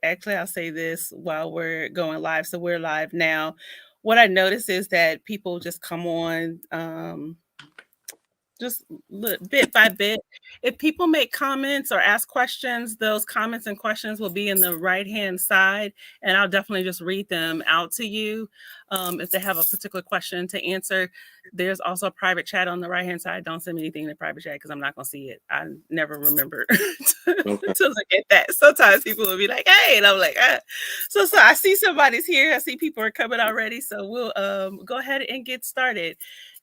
Actually, I'll say this while we're going live. So we're live now. What I notice is that people just come on just bit by bit. If people make comments or ask questions, those comments and questions will be in the right-hand side, and I'll definitely just read them out to you. If they have a particular question to answer, there's also a private chat on the right-hand side. Don't send me anything in the private chat because I'm not going to see it. I never remember Okay. to look at that. Sometimes people will be like, "Hey," and I'm like, "Ah." So I see somebody's here. I see people are coming already. So we'll go ahead and get started.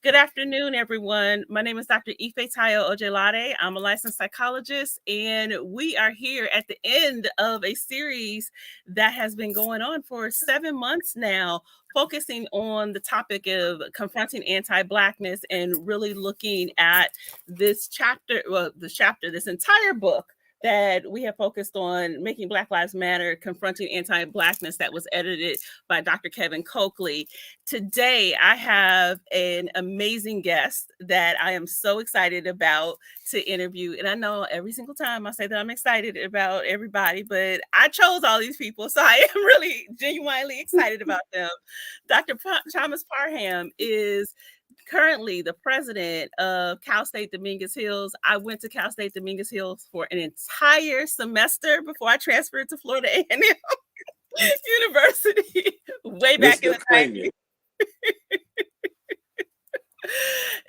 Good afternoon, everyone. My name is Dr. Ifetayo Ojelade. I'm a licensed psychologist, and we are here at the end of a series that has been going on for 7 months now, focusing on the topic of confronting anti-Blackness and really looking at this chapter, this entire book that we have focused on making Black Lives Matter, confronting anti-Blackness, that was edited by Dr. Kevin Coakley. Today, I have an amazing guest that I am so excited about to interview. And I know every single time I say that I'm excited about everybody, but I chose all these people. So I am really genuinely excited about them. Dr. Thomas Parham is currently the president of Cal State Dominguez Hills. I went to Cal State Dominguez Hills for an entire semester before I transferred to Florida A&M University way We back in still the claim 90s. you.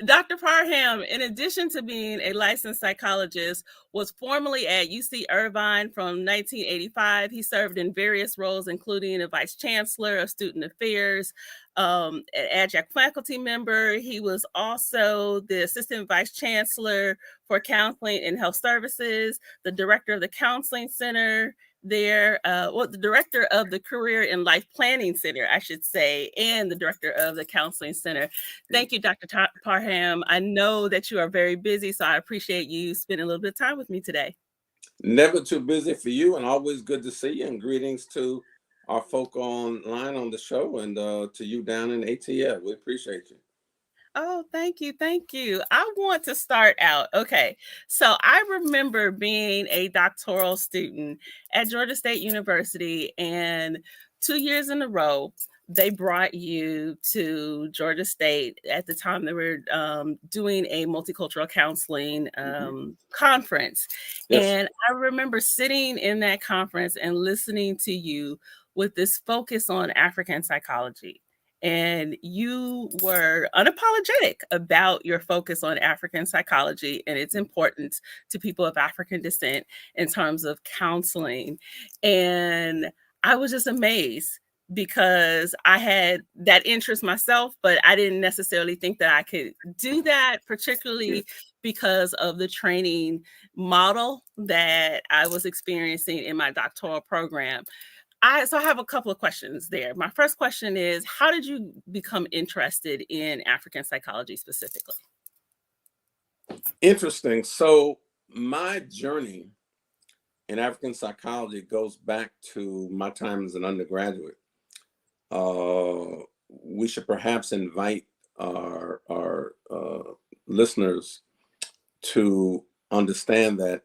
Dr. Parham, in addition to being a licensed psychologist, was formerly at UC Irvine from 1985. He served in various roles, including a vice chancellor of student affairs, an adjunct faculty member. He was also the assistant vice chancellor for counseling and health services, the director of the counseling center there, the director of the Career and Life Planning Center, I should say, and the director of the Counseling Center. Thank you, Dr. Parham. I know that you are very busy, so I appreciate you spending a little bit of time with me today. Never too busy for you, and always good to see you. And greetings to our folk online on the show, and to you down in ATL. We appreciate you. Oh, thank you. Thank you. I want to start out. Okay. So I remember being a doctoral student at Georgia State University, and 2 years in a row, they brought you to Georgia State. At the time, they were doing a multicultural counseling Mhm. conference. Yes. And I remember sitting in that conference and listening to you with this focus on African psychology, and you were unapologetic about your focus on African psychology and its importance to people of African descent in terms of counseling. And I was just amazed because I had that interest myself, but I didn't necessarily think that I could do that, particularly because of the training model that I was experiencing in my doctoral program. I have a couple of questions there. My first question is, how did you become interested in African psychology specifically? Interesting. So my journey in African psychology goes back to my time as an undergraduate. Uh, we should perhaps invite our listeners to understand that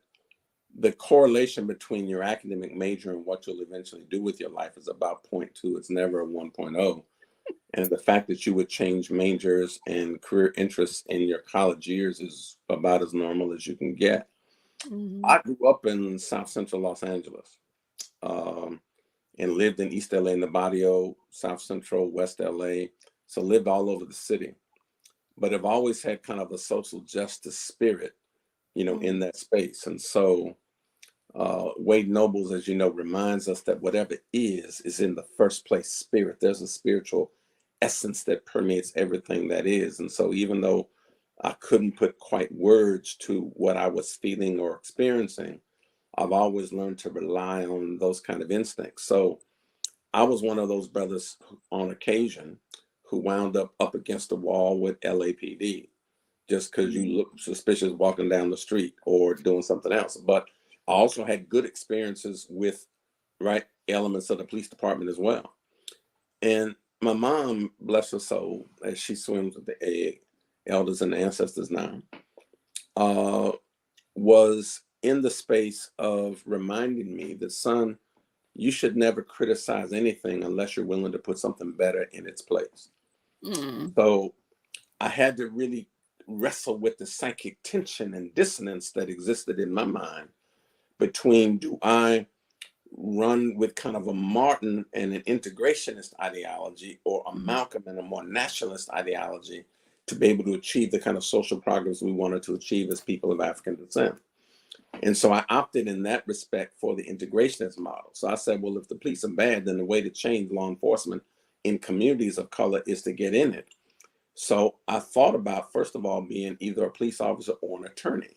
the correlation between your academic major and what you'll eventually do with your life is about zero point 0.2. It's never a 1.0. And the fact that you would change majors and career interests in your college years is about as normal as you can get. Mhm. I grew up in South Central Los Angeles, um, and lived in East LA, in the Barrio, South Central, West LA. So lived all over the city, but have always had kind of a social justice spirit, in Mhm. that space. And so Wade Nobles, as you know, reminds us that whatever is in the first place spirit. There's a spiritual essence that permeates everything that is. And so even though I couldn't put quite words to what I was feeling or experiencing, I've always learned to rely on those kind of instincts. So I was one of those brothers on occasion who wound up against the wall with LAPD just because you Mhm. look suspicious walking down the street or doing something else. But I also had good experiences with right elements of the police department as well. And my mom, bless her soul, as she swims with the elders and ancestors now, uh, was in the space of reminding me that, son, you should never criticize anything unless you're willing to put something better in its place. So I had to really wrestle with the psychic tension and dissonance that existed in my mind between, do I run with kind of a Martin and an integrationist ideology, or a Malcolm and a more nationalist ideology, to be able to achieve the kind of social progress we wanted to achieve as people of African descent. And so I opted in that respect for the integrationist model. So I said, well, if the police are bad, then the way to change law enforcement in communities of color is to get in it. So I thought about, first of all, being either a police officer or an attorney.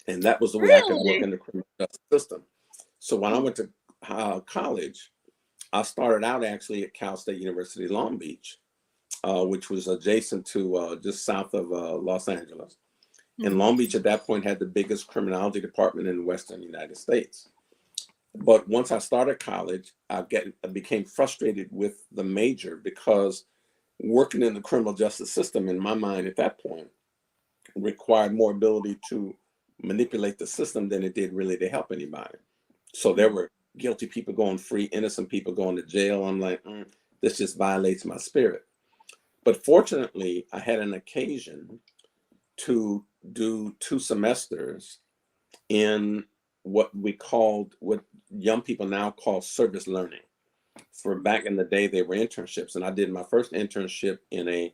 And that was the way I could work in the criminal justice system. So when I went to college, I started out actually at Cal State University, Long Beach, which was adjacent to just south of Los Angeles. And Long Beach at that point had the biggest criminology department in the Western United States. But once I started college, I became frustrated with the major, because working in the criminal justice system, in my mind at that point, required more ability to manipulate the system than it did really to help anybody. So there were guilty people going free, innocent people going to jail. I'm like, this just violates my spirit. But fortunately, I had an occasion to do 2 semesters in what young people now call service learning. For back in the day, they were internships. And I did my first internship in a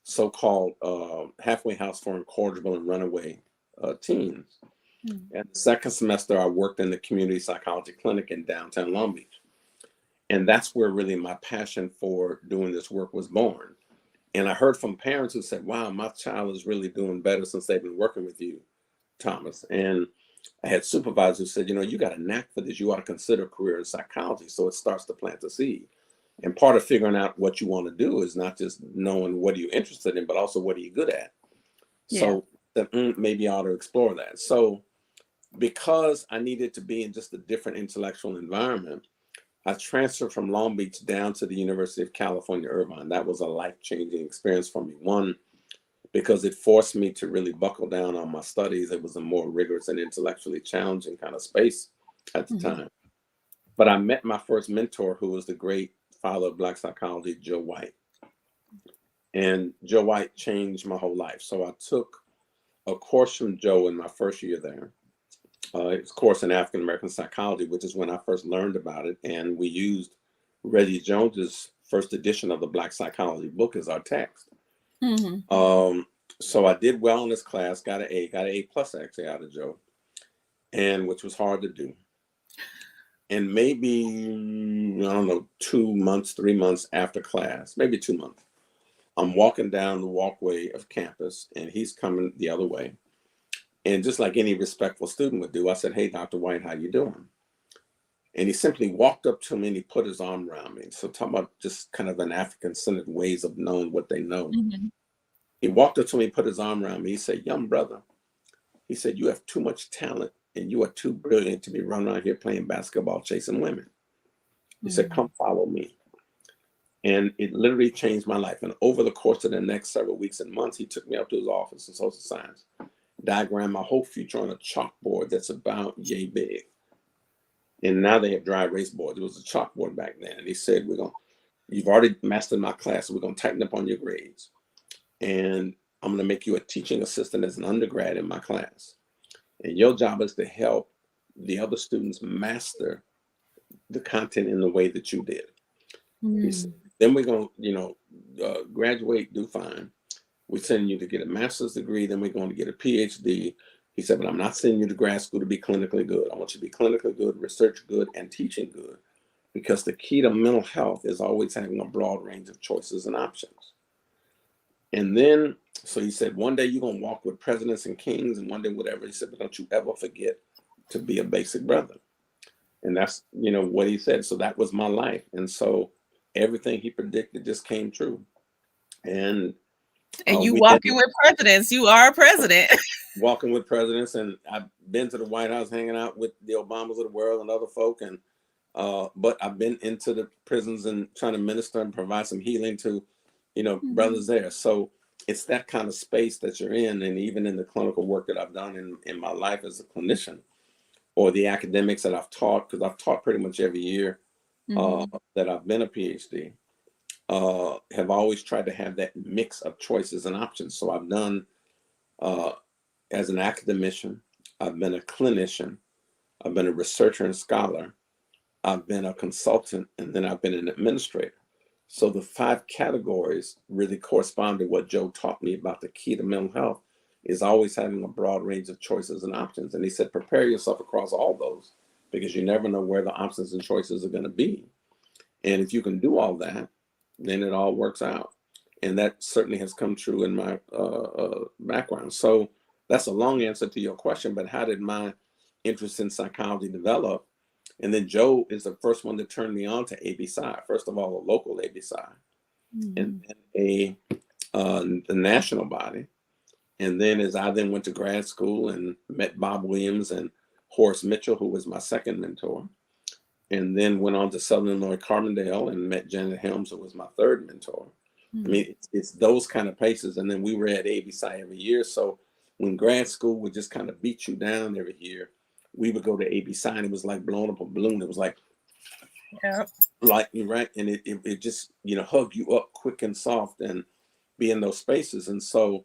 so-called halfway house for incorrigible and runaway teens. And the second semester, I worked in the community psychology clinic in downtown Long Beach. And that's where really my passion for doing this work was born. And I heard from parents who said, wow, my child is really doing better since they've been working with you, Thomas. And I had supervisors who said, you got a knack for this. You ought to consider a career in psychology. So it starts to plant the seed. And part of figuring out what you want to do is not just knowing what are you interested in, but also what are you good at. So maybe I ought to explore that. So because I needed to be in just a different intellectual environment, I transferred from Long Beach down to the University of California, Irvine. That was a life-changing experience for me. One, because it forced me to really buckle down on my studies. It was a more rigorous and intellectually challenging kind of space at the time. But I met my first mentor, who was the great father of Black psychology, Joe White. And Joe White changed my whole life. So I took a course from Joe in my first year there. It was a course in African American psychology, which is when I first learned about it. And we used Reggie Jones's first edition of the Black Psychology book as our text. So I did well in this class, got an A plus actually out of Joe, and which was hard to do. And maybe, I don't know, 2 months, 3 months after class, maybe 2 months, I'm walking down the walkway of campus, and he's coming the other way. And just like any respectful student would do, I said, hey, Dr. White, how you doing? And he simply walked up to me and he put his arm around me. So talking about just kind of an African-centered ways of knowing what they know. He walked up to me, put his arm around me. He said, young brother, he said, you have too much talent and you are too brilliant to be running around here playing basketball, chasing women. He said, come follow me. And it literally changed my life. And over the course of the next several weeks and months, he took me up to his office in social science, diagrammed my whole future on a chalkboard that's about yay big. And now they have dry erase boards. It was a chalkboard back then. And he said, you've already mastered my class, so we're going to tighten up on your grades. And I'm going to make you a teaching assistant as an undergrad in my class. And your job is to help the other students master the content in the way that you did. He said, then we're going to, graduate, do fine. We're sending you to get a master's degree. Then we're going to get a PhD. He said, but I'm not sending you to grad school to be clinically good. I want you to be clinically good, research good, and teaching good. Because the key to mental health is always having a broad range of choices and options. And then, so he said, one day you're going to walk with presidents and kings, and one day whatever. He said, but don't you ever forget to be a basic brother. And that's, what he said. So that was my life. And so everything he predicted just came true. And you walking with presidents. You are a president. Walking with presidents. And I've been to the White House hanging out with the Obamas of the world and other folk. And but I've been into the prisons and trying to minister and provide some healing to, brothers there. So it's that kind of space that you're in. And even in the clinical work that I've done in my life as a clinician, or the academics that I've taught, because I've taught pretty much every year that I've been a PhD, have always tried to have that mix of choices and options. So I've done as an academician, I've been a clinician, I've been a researcher and scholar, I've been a consultant, and then I've been an administrator. So the 5 categories really correspond to what Joe taught me about the key to mental health is always having a broad range of choices and options. And he said, prepare yourself across all those because you never know where the options and choices are going to be. And if you can do all that, then it all works out. And that certainly has come true in my background. So that's a long answer to your question, but how did my interest in psychology develop? And then Joe is the first one to turn me on to ABPSI. First of all, a local ABPSI, and then the national body. And then as I then went to grad school and met Bob Williams and Horace Mitchell, who was my second mentor, and then went on to Southern Illinois Carbondale and met Janet Helms, who was my third mentor. I mean, it's those kind of places. And then we were at ABPSI every year. So when grad school would just kind of beat you down every year, we would go to ABPSI and it was like blowing up a balloon. It was like, right. And it just, hug you up quick and soft and be in those spaces. And so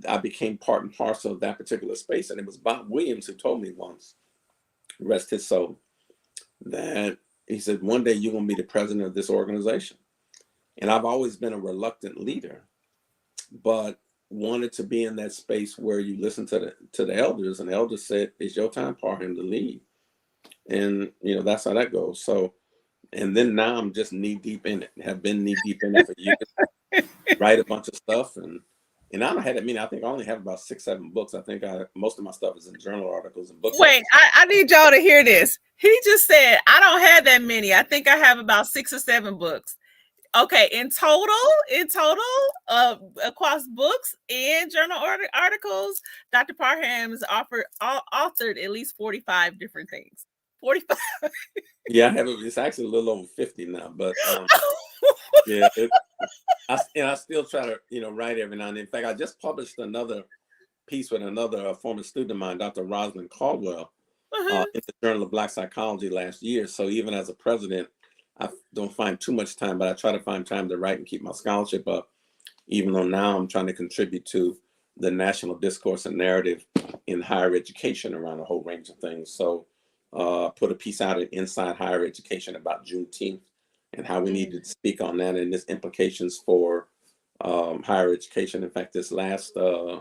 I became part and parcel of that particular space. And it was Bob Williams who told me once, rest his soul, that he said, one day you're going to be the president of this organization. And I've always been a reluctant leader, but wanted to be in that space where you listen to the elders, and the elders said, it's your time, Parham, to lead. And, that's how that goes. So, and then now I'm just knee deep in it, have been knee deep in it for years, write a bunch of stuff. And I don't have that many. I think I only have about 6-7 books. I think most of my stuff is in journal articles and books. Wait, I need y'all to hear this. He just said, I don't have that many. I think I have about 6 or 7 books. Okay, in total, across books and journal articles, Dr. Parham has authored at least 45 different things. 45. Yeah, I have it. It's actually a little over 50 now, but yeah, I still try to write every now and then. In fact, I just published another piece with another former student of mine, Dr. Rosalind Caldwell, in the Journal of Black Psychology last year. So even as a president, I don't find too much time, but I try to find time to write and keep my scholarship up, even though now I'm trying to contribute to the national discourse and narrative in higher education around a whole range of things. So put a piece out in Inside Higher Education about Juneteenth and how we need to speak on that and its implications for higher education. In fact, this last, I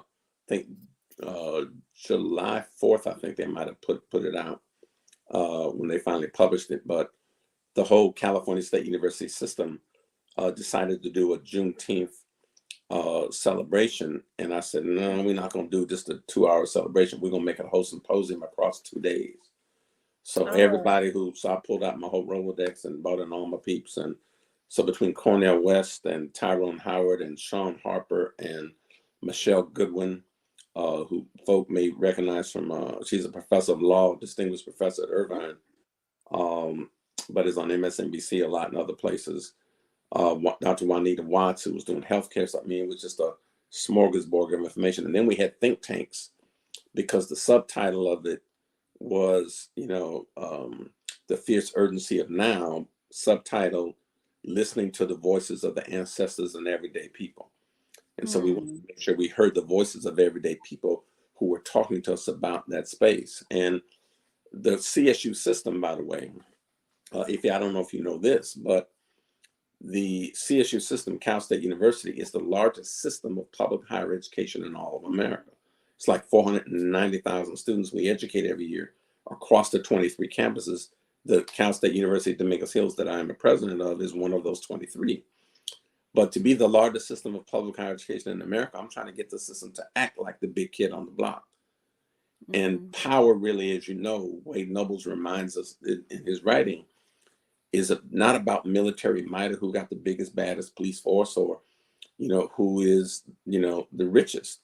think July 4th, I think they might have put it out when they finally published it. But the whole California State University system decided to do a Juneteenth celebration. And I said, no, we're not going to do just a 2-hour celebration. We're going to make it a whole symposium across 2 days. So so I pulled out my whole Rolodex and brought in all my peeps. And so between Cornell West and Tyrone Howard and Sean Harper and Michelle Goodwin, who folk may recognize from, she's a professor of law, distinguished professor at Irvine, but is on MSNBC a lot in other places. Dr. Juanita Watts, who was doing healthcare. So, I mean, it was just a smorgasbord of information. And then we had think tanks because the subtitle of it was, The Fierce Urgency of Now, subtitle, Listening to the Voices of the Ancestors and Everyday People. And so we wanted to make sure we heard the voices of everyday people who were talking to us about that space. And the CSU system, by the way, I don't know if you know this, but the CSU system, Cal State University, is the largest system of public higher education in all of America. It's like 490,000 students we educate every year across the 23 campuses. The Cal State University at Dominguez Hills that I am a president of is one of those 23. But to be the largest system of public higher education in America, I'm trying to get the system to act like the big kid on the block. And power really, as you know, Wade Nobles reminds us in his writing, is not about military might or who got the biggest, baddest police force or, who is, the richest.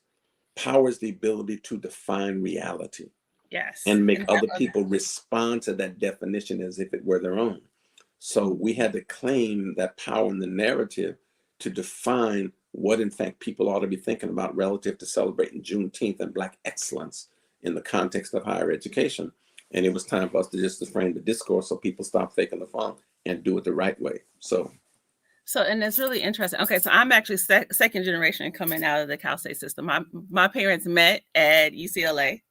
Power is the ability to define reality. Yes. And make other people respond to that definition as if it were their own. So we had to claim that power in the narrative to define what, in fact, people ought to be thinking about relative to celebrating Juneteenth and Black excellence in the context of higher education. And it was time for us to frame the discourse so people stop faking the funk and do it the right way. So and it's really interesting. Okay, so I'm actually second generation coming out of the Cal State system. My parents met at UCLA.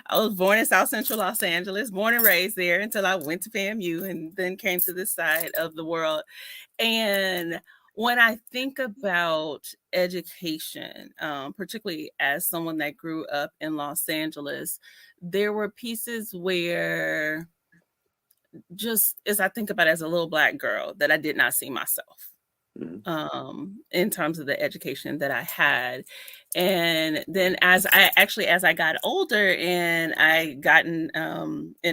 I was born in South Central Los Angeles, born and raised there until I went to FAMU and then came to this side of the world. And when I think about education, particularly as someone that grew up in Los Angeles, there were pieces where, just as I think about it as a little Black girl, that I did not see myself in terms of the education that I had. And then as I got older and I got in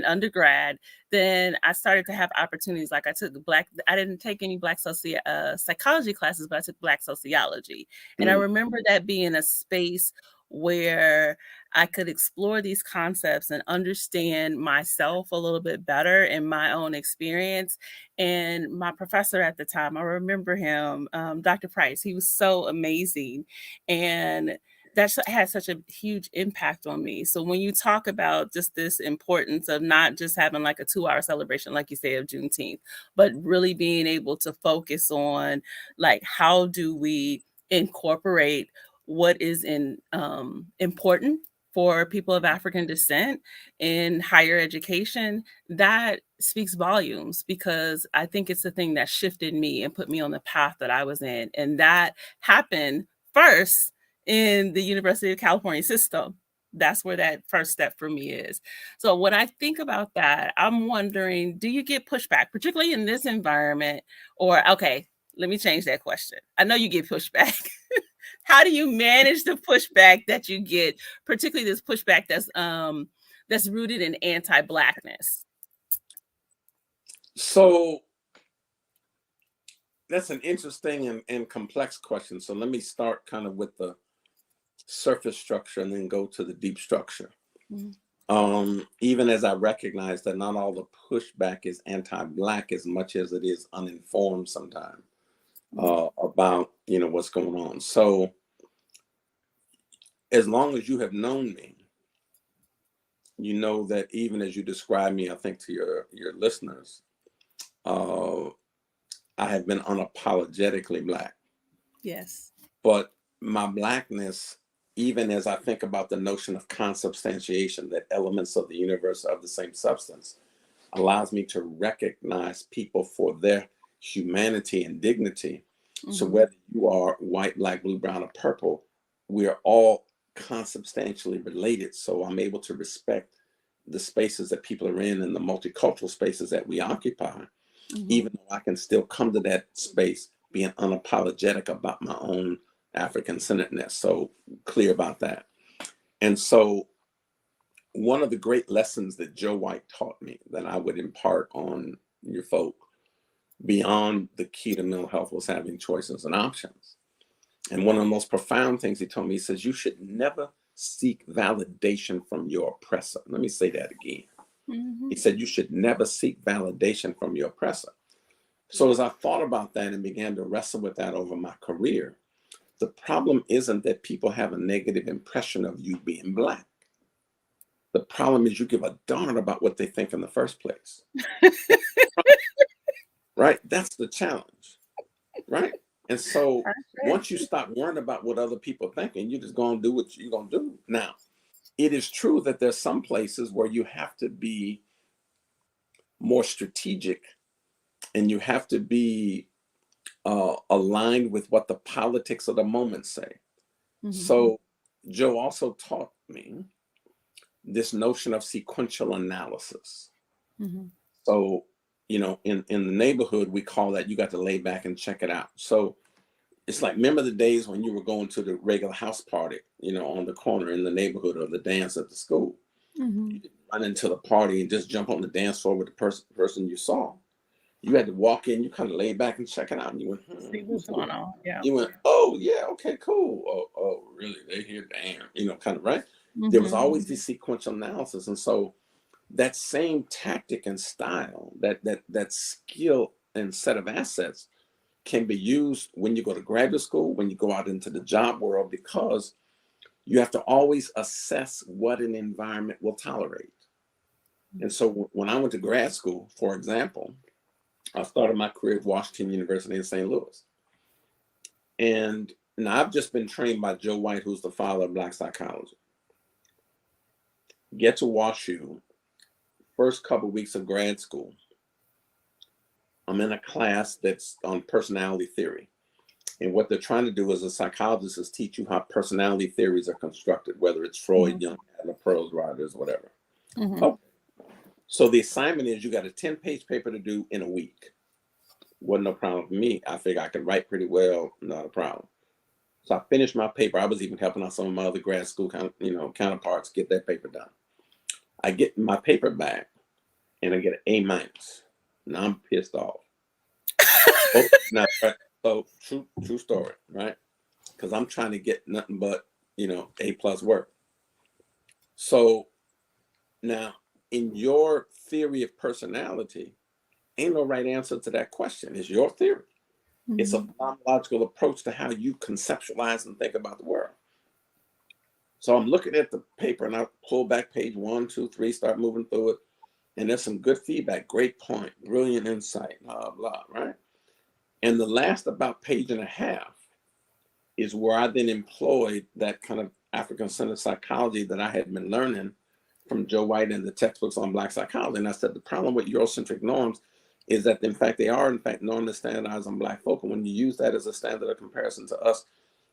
undergrad, then I started to have opportunities. Like I didn't take any Black psychology classes, but I took Black sociology. And I remember that being a space where I could explore these concepts and understand myself a little bit better in my own experience. And my professor at the time, I remember him, Dr. Price, he was so amazing. And that had such a huge impact on me. So when you talk about just this importance of not just having like a 2-hour celebration, like you say, of Juneteenth, but really being able to focus on like, how do we incorporate what is important for people of African descent in higher education, that speaks volumes, because I think it's the thing that shifted me and put me on the path that I was in. And that happened first in the University of California system. That's where that first step for me is. So when I think about that, I'm wondering, do you get pushback, particularly in this environment? Or, okay, let me change that question. I know you get pushback. How do you manage the pushback that you get, particularly this pushback that's rooted in anti-Blackness? So that's an interesting and complex question. So let me start kind of with the surface structure and then go to the deep structure. Even as I recognize that not all the pushback is anti-Black as much as it is uninformed sometimes about, what's going on. So as long as you have known me, you know that even as you describe me, I think to your listeners, I have been unapologetically Black. Yes. But my Blackness, even as I think about the notion of consubstantiation, that elements of the universe are of the same substance, allows me to recognize people for their humanity and dignity. So whether you are white, Black, blue, brown, or purple, we are all consubstantially related. So I'm able to respect the spaces that people are in and the multicultural spaces that we occupy, even though I can still come to that space being unapologetic about my own African-centeredness. So clear about that. And so one of the great lessons that Joe White taught me that I would impart on your folk, beyond the key to mental health, was having choices and options. And one of the most profound things he told me, he says, you should never seek validation from your oppressor. Let me say that again. He said, you should never seek validation from your oppressor. So as I thought about that and began to wrestle with that over my career, the problem isn't that people have a negative impression of you being Black. The problem is you give a darn about what they think in the first place. Right? That's the challenge. Right? And so once you stop worrying about what other people think, and you're just going to do what you're going to do. Now, it is true that there's some places where you have to be more strategic and you have to be aligned with what the politics of the moment say. So Joe also taught me this notion of sequential analysis. So, in the neighborhood, we call that, you got to lay back and check it out. So it's like, remember the days when you were going to the regular house party, on the corner in the neighborhood, or the dance at the school. You didn't run into the party and just jump on the dance floor with the person you saw. You had to walk in, you kind of laid back and check it out. And you went, See what's going on. Yeah. You went, oh, yeah, okay, cool. Oh, really? They here, damn, kind of, right? There was always this sequential analysis. And so that same tactic and style, that skill and set of assets can be used when you go to graduate school, when you go out into the job world, because you have to always assess what an environment will tolerate. And so when I went to grad school, for example, I started my career at Washington University in St. Louis. And now I've just been trained by Joe White, who's the father of Black psychology. Get to WashU, first couple of weeks of grad school, I'm in a class that's on personality theory. And what they're trying to do as a psychologist is teach you how personality theories are constructed, whether it's Freud, Jung, Adler, Pearls, Rogers, whatever. Oh, so the assignment is you got a 10-page paper to do in a week. Wasn't no problem for me. I figured I could write pretty well, not a problem. So I finished my paper. I was even helping out some of my other grad school counterparts get that paper done. I get my paper back and I get an A minus. Now I'm pissed off. Now, so true story, right? Because I'm trying to get nothing but A plus work. So now, in your theory of personality, ain't no right answer to that question. It's your theory. It's a phenomenological approach to how you conceptualize and think about the world. So I'm looking at the paper and I pull back page 1, 2, 3, start moving through it. And there's some good feedback, great point, brilliant insight, blah, blah, right? And the last about page and a half is where I then employed that kind of African-centered psychology that I had been learning from Joe White and the textbooks on Black psychology. And I said, the problem with Eurocentric norms is that, in fact, they are, in fact, normally standardized on Black folk. And when you use that as a standard of comparison to us,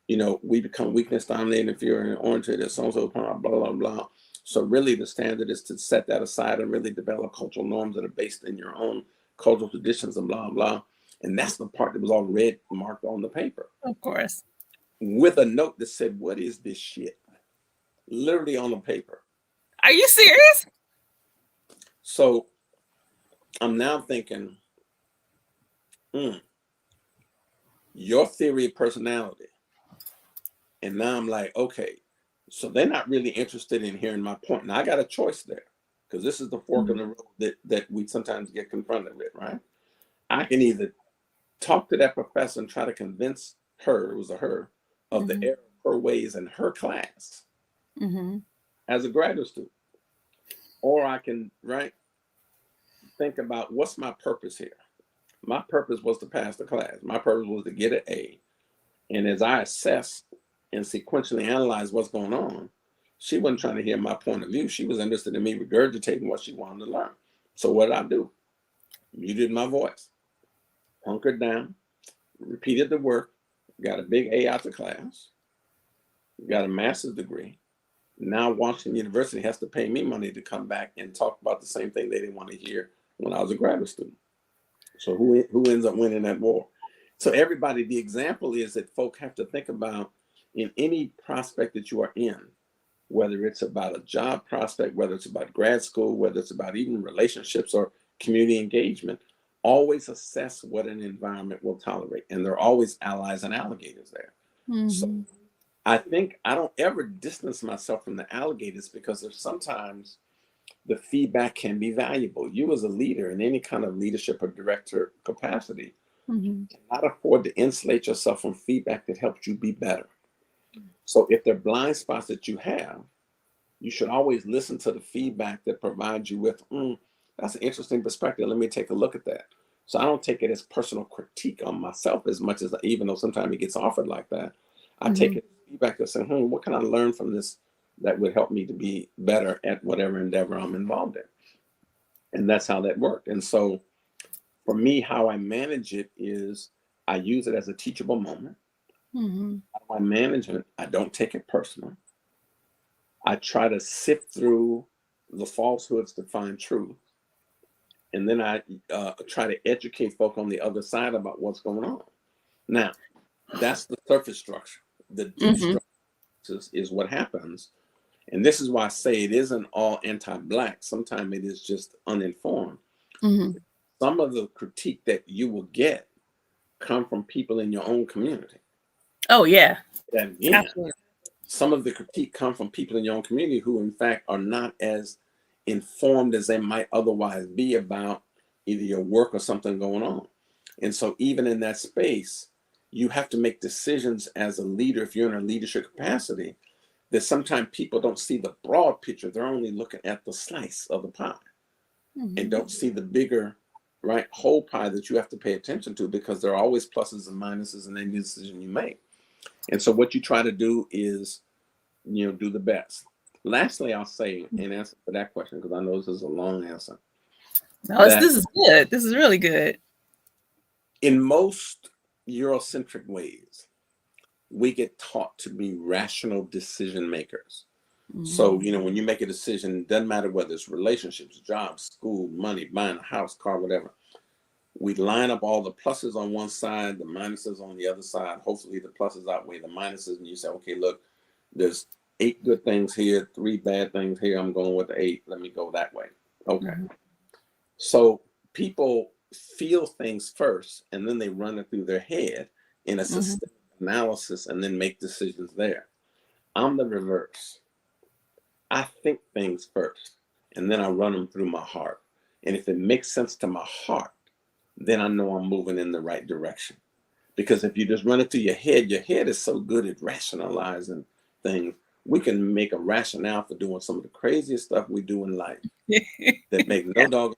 we become weakness, dominated, inferior, and oriented, so blah, blah, blah. So really the standard is to set that aside and really develop cultural norms that are based in your own cultural traditions and blah, blah. And that's the part that was all red marked on the paper. Of course. With a note that said, what is this shit? Literally on the paper. Are you serious? So I'm now thinking, your theory of personality. And now I'm like, okay, so they're not really interested in hearing my point. Now I got a choice there, because this is the fork in the road that we sometimes get confronted with, right? I can either talk to that professor and try to convince her, it was a her, of the error of her ways in her class as a graduate student. Or I can, think about what's my purpose here. My purpose was to pass the class. My purpose was to get an A. And as I assess and sequentially analyze what's going on, she wasn't trying to hear my point of view. She was interested in me regurgitating what she wanted to learn. So what did I do? Muted my voice, hunkered down, repeated the work, got a big A out the class, got a master's degree. Now Washington University has to pay me money to come back and talk about the same thing they didn't want to hear when I was a graduate student. So who ends up winning that war? So everybody, the example is that folk have to think about, in any prospect that you are in, whether it's about a job prospect, whether it's about grad school, whether it's about even relationships or community engagement, always assess what an environment will tolerate. And there are always allies and alligators there. So I think I don't ever distance myself from the alligators, because there's sometimes the feedback can be valuable. You as a leader in any kind of leadership or director capacity cannot afford to insulate yourself from feedback that helps you be better. So if there are blind spots that you have, you should always listen to the feedback that provides you with, that's an interesting perspective. Let me take a look at that. So I don't take it as personal critique on myself as much as, even though sometimes it gets offered like that, I take it as feedback to say, what can I learn from this that would help me to be better at whatever endeavor I'm involved in? And that's how that worked. And so for me, how I manage it is I use it as a teachable moment. How do I manage it? I don't take it personal. I try to sift through the falsehoods to find truth. And then I try to educate folk on the other side about what's going on. Now, that's the surface structure. The deep structure is what happens. And this is why I say it isn't all anti-Black. Sometimes it is just uninformed. Some of the critique that you will get come from people in your own community. Oh, yeah. And again, some of the critique come from people in your own community who, in fact, are not as informed as they might otherwise be about either your work or something going on. And so even in that space, you have to make decisions as a leader, if you're in a leadership capacity, that sometimes people don't see the broad picture. They're only looking at the slice of the pie. and don't see the bigger, right, whole pie that you have to pay attention to, because there are always pluses and minuses in any decision you make. And so what you try to do is, do the best. Lastly, I'll say, in answer to that question, because I know this is a long answer, No, this that is good. This is really good. in most Eurocentric ways, we get taught to be rational decision makers. So, when you make a decision, it doesn't matter whether it's relationships, jobs, school, money, buying a house, car, whatever. We line up all the pluses on one side, the minuses on the other side. Hopefully the pluses outweigh the minuses. And you say, okay, look, there's 8 good things here, 3 bad things here. I'm going with the 8. Let me go that way. Okay. So people feel things first, and then they run it through their head in a systemic analysis and then make decisions there. I'm the reverse. I think things first, and then I run them through my heart. And if it makes sense to my heart, then I know I'm moving in the right direction. Because if you just run it through your head is so good at rationalizing things. We can make a rationale for doing some of the craziest stuff we do in life that make no dog,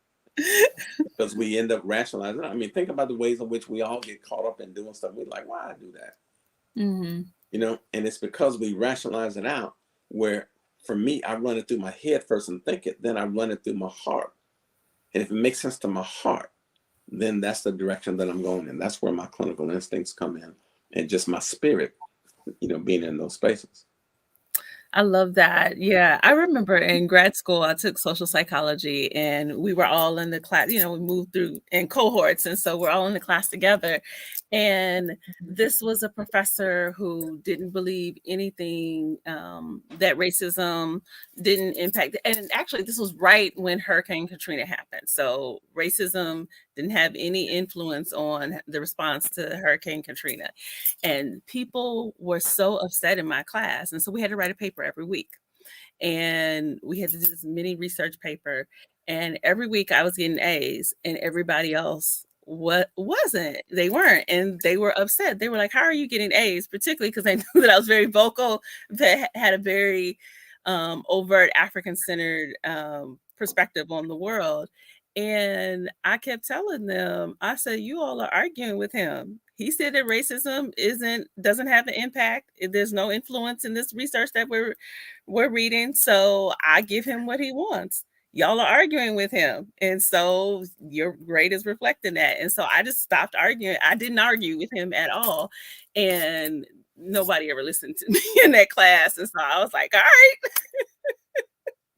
because we end up rationalizing. I mean, think about the ways in which we all get caught up in doing stuff. We're like, why I do that? And it's because we rationalize it out, where for me, I run it through my head first and think it, then I run it through my heart. And if it makes sense to my heart, then that's the direction that I'm going in. That's where my clinical instincts come in, and just my spirit, being in those spaces. I love that. Yeah. I remember in grad school, I took social psychology and we were all in the class, we moved through in cohorts. And so we're all in the class together. And this was a professor who didn't believe anything that racism didn't impact. And actually, this was right when Hurricane Katrina happened. So racism didn't have any influence on the response to Hurricane Katrina. And people were so upset in my class. And so we had to write a paper every week. And we had to do this mini research paper. And every week I was getting A's, and everybody else wasn't. They weren't. And they were upset. They were like, how are you getting A's? Particularly because they knew that I was very vocal, that had a very overt African-centered perspective on the world. And I kept telling them, I said, you all are arguing with him. He said that racism doesn't have an impact. There's no influence in this research that we're reading. So I give him what he wants. Y'all are arguing with him. And so your grade is reflecting that. And so I just stopped arguing. I didn't argue with him at all. And nobody ever listened to me in that class. And so I was like, all right.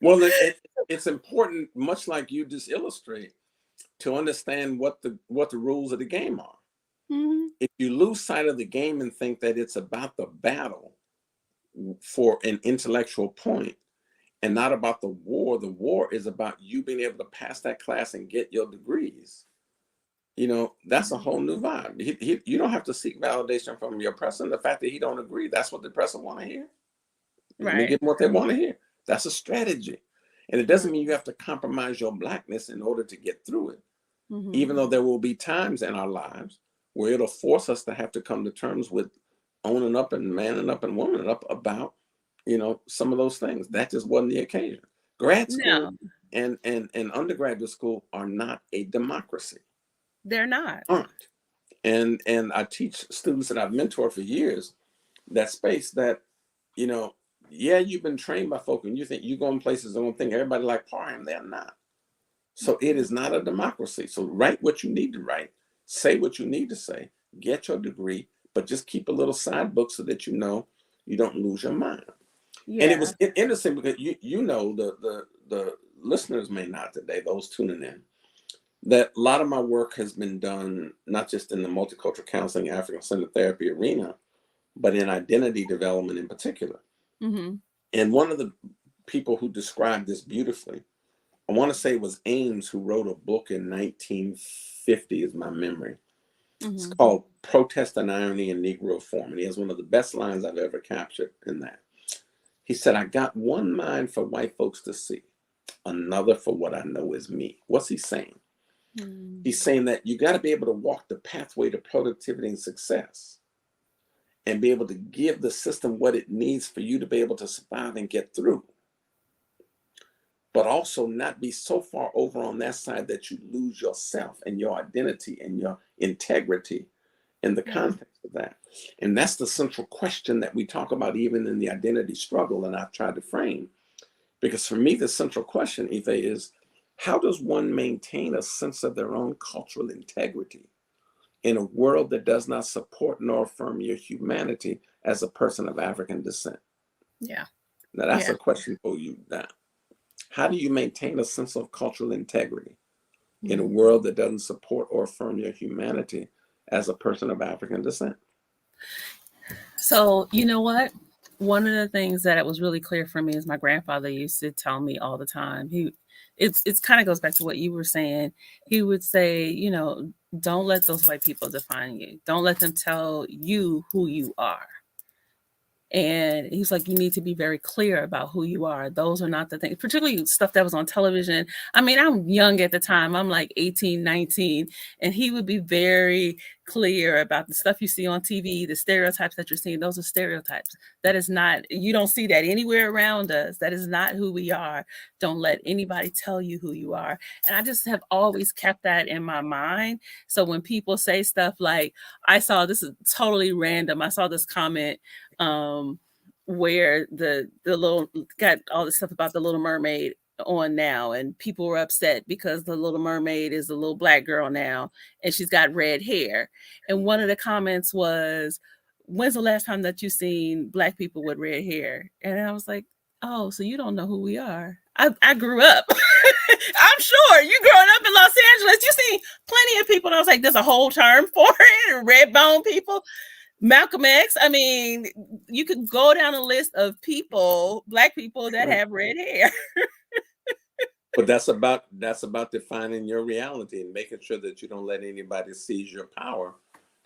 Well, it's important, much like you just illustrate, to understand what the rules of the game are. If you lose sight of the game and think that it's about the battle for an intellectual point and not about the war is about you being able to pass that class and get your degrees. That's a whole new vibe. You don't have to seek validation from your oppressor. The fact that he don't agree, that's what the oppressor want to hear. Let me give them what they want to hear. That's a strategy. And it doesn't mean you have to compromise your Blackness in order to get through it. Even though there will be times in our lives where it'll force us to have to come to terms with owning up and manning up and womaning up about, some of those things. That just wasn't the occasion. Grad school and undergraduate school are not a democracy. They're not. Aren't. And I teach students that I've mentored for years that space that, you've been trained by folk and you think you go in places and don't think everybody like Parham. They're not. So it is not a democracy. So write what you need to write, say what you need to say, get your degree, but just keep a little side book so that you don't lose your mind. Yeah. And it was interesting because the listeners may not today, those tuning in, that a lot of my work has been done not just in the multicultural counseling, African-centered therapy arena, but in identity development in particular. And one of the people who described this beautifully, I want to say it was Ames, who wrote a book in 1950, is my memory. It's called Protest and Irony in Negro Form. And he has one of the best lines I've ever captured in that. He said, I got one mind for white folks to see, another for what I know is me. What's he saying? He's saying that you got to be able to walk the pathway to productivity and success and be able to give the system what it needs for you to be able to survive and get through. but also not be so far over on that side that you lose yourself and your identity and your integrity in the context of that. And that's the central question that we talk about even in the identity struggle, and I've tried to frame. Because for me, the central question, Ife, is how does one maintain a sense of their own cultural integrity in a world that does not support nor affirm your humanity as a person of African descent? Yeah. Now, that's a question for you now. How do you maintain a sense of cultural integrity in a world that doesn't support or affirm your humanity as a person of African descent? So, you know what? One of the things that it was really clear for me is my grandfather used to tell me all the time. It's kind of goes back to what you were saying. He would say, you know, don't let those white people define you. Don't let them tell you who you are. And he's like, you need to be very clear about who you are. Those are not the things, particularly stuff that was on television. I mean, I'm young at the time. I'm like 18, 19. And he would be very clear about the stuff you see on TV, the stereotypes that you're seeing. Those are stereotypes. That is not, you don't see that anywhere around us. That is not who we are. Don't let anybody tell you who you are. And I just have always kept that in my mind. So when people say stuff like, this is totally random. I saw this comment where the little got all this stuff about the Little Mermaid on now, and people were upset because the Little Mermaid is a little black girl now and she's got red hair. And one of the comments was, when's the last time that you've seen black people with red hair? And I was like, oh, so you don't know who we are. I grew up. I'm sure you growing up in Los Angeles, you see plenty of people. And I was like, there's a whole term for it, red bone people. Malcolm X. I mean, you could go down a list of people, black people that have red hair. But that's about defining your reality and making sure that you don't let anybody seize your power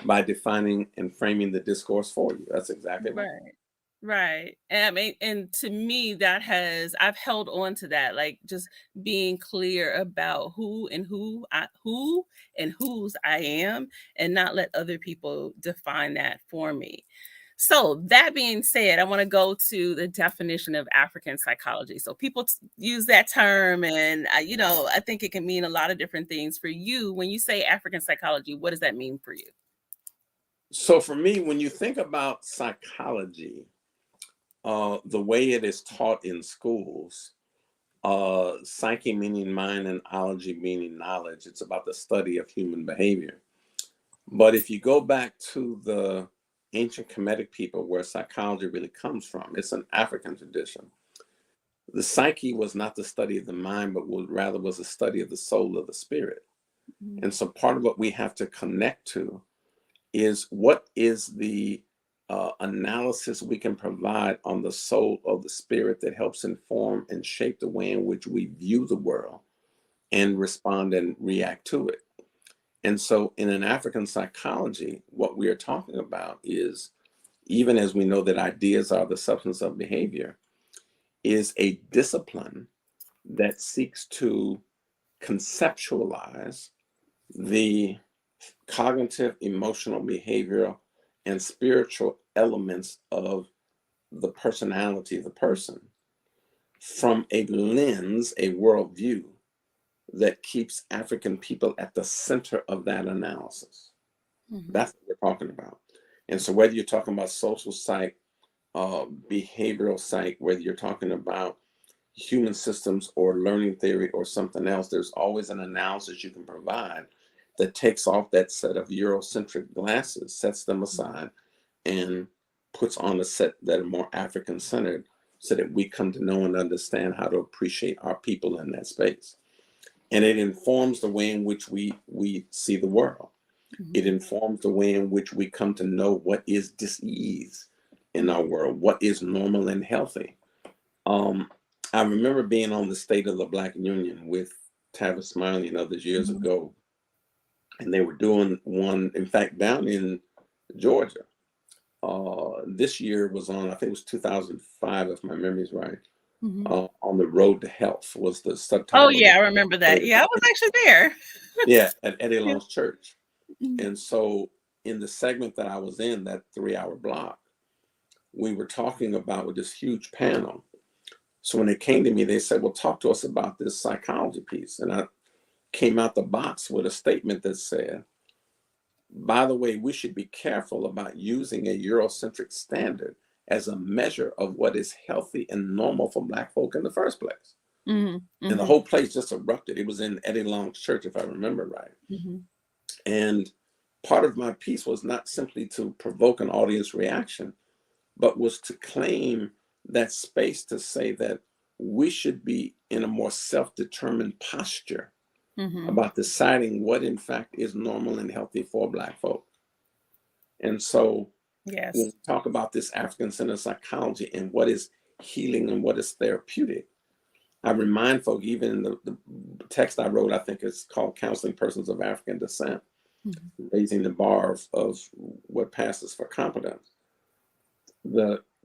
by defining and framing the discourse for you. That's exactly right. Right. And I mean, and to me, I've held on to that, like just being clear about who and whose I am, and not let other people define that for me. So that being said, I want to go to the definition of African psychology. So people use that term, and I think it can mean a lot of different things. For you, when you say African psychology, what does that mean for you? So for me, when you think about psychology, the way it is taught in schools, psyche meaning mind and ology meaning knowledge, it's about the study of human behavior. But if you go back to the ancient Kemetic people where psychology really comes from, it's an African tradition. The psyche was not the study of the mind, but rather was a study of the soul of the spirit. And so part of what we have to connect to is what is the analysis we can provide on the soul of the spirit that helps inform and shape the way in which we view the world and respond and react to it. And so in an African psychology, what we are talking about is, even as we know that ideas are the substance of behavior, is a discipline that seeks to conceptualize the cognitive, emotional, behavioral, and spiritual elements of the personality of the person from a lens, a worldview that keeps African people at the center of that analysis. That's what we're talking about. And so whether you're talking about social psych, behavioral psych, whether you're talking about human systems or learning theory or something else, there's always an analysis you can provide that takes off that set of Eurocentric glasses, sets them aside, and puts on a set that are more African-centered so that we come to know and understand how to appreciate our people in that space. And it informs the way in which we see the world. It informs the way in which we come to know what is dis-ease in our world, what is normal and healthy. I remember being on the State of the Black Union with Tavis Smiley and others years ago, and they were doing one, in fact, down in Georgia. This year was on, I think it was 2005, if my memory is right. On the Road to Health was the subtitle. Oh yeah, I remember that. Yeah, I was actually there. Yeah, at Eddie Long's church. And so in the segment that I was in, that 3-hour block, we were talking about with this huge panel, So when they came to me, they said, well, talk to us about this psychology piece. And I came out the box with a statement that said, by the way, we should be careful about using a Eurocentric standard as a measure of what is healthy and normal for Black folk in the first place. Mm-hmm. And the whole place just erupted. It was in Eddie Long's church, if I remember right. Mm-hmm. And part of my piece was not simply to provoke an audience reaction, but was to claim that space to say that we should be in a more self-determined posture about deciding what in fact is normal and healthy for Black folk. And so when we talk about this African-centered psychology and what is healing and what is therapeutic, I remind folk, even in the text I wrote, I think it's called Counseling Persons of African Descent, raising the bar of what passes for competence.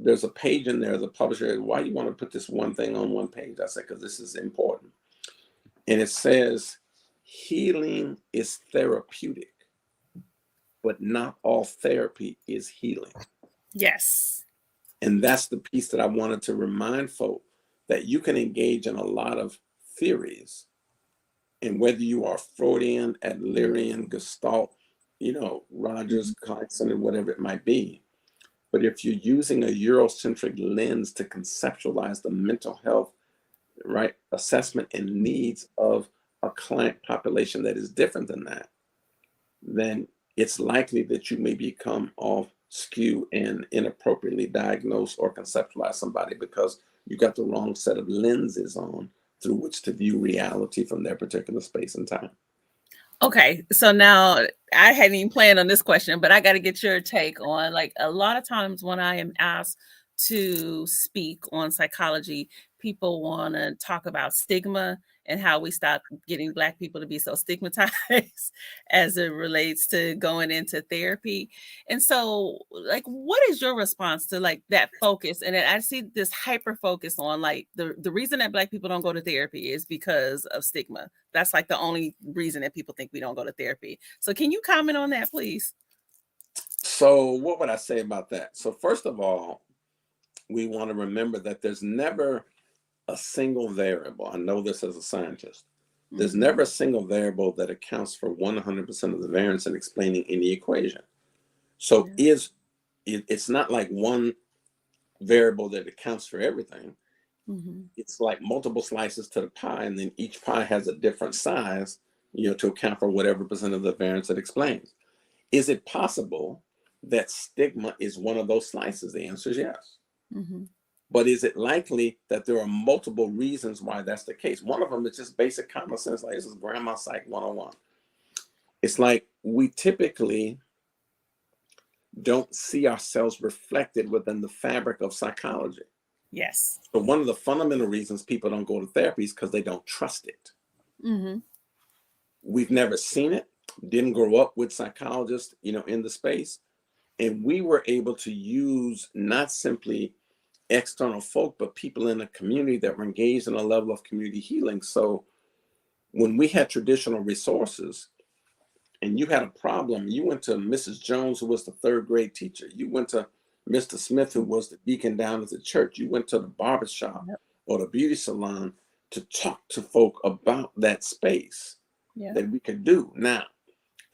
There's a page in there, the publisher, why do you want to put this one thing on one page? I said, because this is important. And it says, healing is therapeutic, but not all therapy is healing. Yes. And that's the piece that I wanted to remind folk, that you can engage in a lot of theories. And whether you are Freudian, Adlerian, Gestalt, Rogers, Clarkson, or whatever it might be, but if you're using a Eurocentric lens to conceptualize the mental health, right, assessment and needs of a client population that is different than that, then it's likely that you may become off skew and inappropriately diagnose or conceptualize somebody because you got the wrong set of lenses on through which to view reality from their particular space and time. Okay, so now I hadn't even planned on this question, but I got to get your take on, like, a lot of times when I am asked to speak on psychology, people want to talk about stigma and how we stop getting Black people to be so stigmatized as it relates to going into therapy. And so, like, what is your response to like that focus? And I see this hyper focus on like the reason that Black people don't go to therapy is because of stigma. That's like the only reason that people think we don't go to therapy. So can you comment on that, please? So what would I say about that? So first of all, we want to remember that there's never a single variable. I know this as a scientist. There's never a single variable that accounts for 100% of the variance in explaining any equation. So it's not like one variable that accounts for everything. It's like multiple slices to the pie, and then each pie has a different size, to account for whatever percent of the variance it explains. Is it possible that stigma is one of those slices? The answer is yes. But is it likely that there are multiple reasons why that's the case? One of them is just basic common sense, like this is Grandma Psych 101. It's like we typically don't see ourselves reflected within the fabric of psychology. Yes. So one of the fundamental reasons people don't go to therapy is because they don't trust it. We've never seen it, didn't grow up with psychologists, in the space. And we were able to use not simply external folk, but people in the community that were engaged in a level of community healing. So when we had traditional resources and you had a problem, you went to Mrs. Jones, who was the third grade teacher. You went to Mr. Smith, who was the deacon down at the church. You went to the barbershop or the beauty salon to talk to folk about that space that we could do. Now,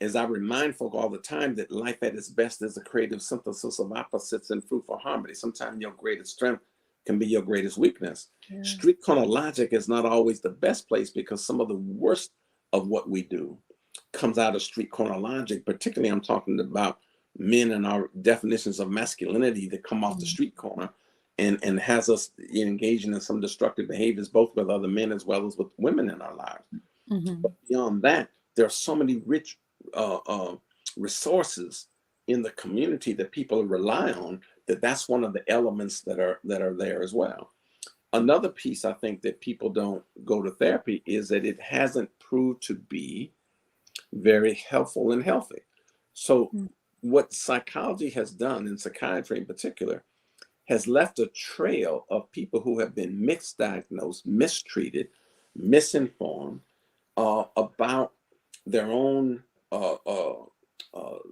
as I remind folk all the time that life at its best is a creative synthesis of opposites and fruitful harmony. Sometimes your greatest strength can be your greatest weakness. Street corner logic is not always the best place because some of the worst of what we do comes out of street corner logic. Particularly, I'm talking about men and our definitions of masculinity that come off the street corner and has us engaging in some destructive behaviors, both with other men as well as with women in our lives. But beyond that, there are so many rich resources in the community that people rely on, that's one of the elements that are there as well. Another piece I think that people don't go to therapy is that it hasn't proved to be very helpful and healthy. So what psychology has done, in psychiatry in particular, has left a trail of people who have been misdiagnosed, mistreated, misinformed about their own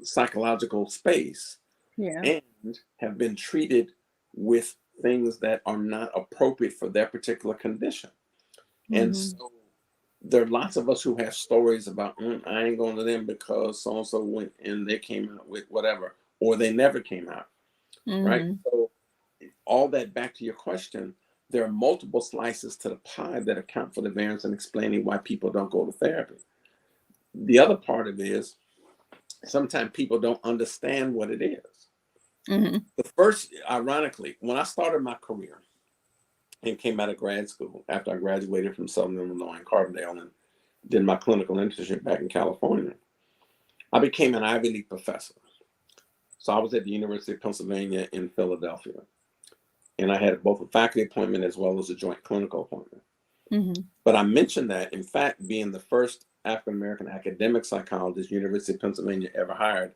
psychological space and have been treated with things that are not appropriate for their particular condition. And Mhm. so there are lots of us who have stories about, I ain't going to them because so and so went and they came out with whatever, or they never came out, right? Mhm. So all that back to your question, there are multiple slices to the pie that account for the variance and explaining why people don't go to therapy. The other part of it is sometimes people don't understand what it is. Mhm. The first, ironically, when I started my career and came out of grad school after I graduated from Southern Illinois in Carbondale and did my clinical internship back in California, I became an Ivy League professor. So I was at the University of Pennsylvania in Philadelphia, and I had both a faculty appointment as well as a joint clinical appointment. Mhm. But I mentioned that, in fact, being the first African American academic psychologist University of Pennsylvania ever hired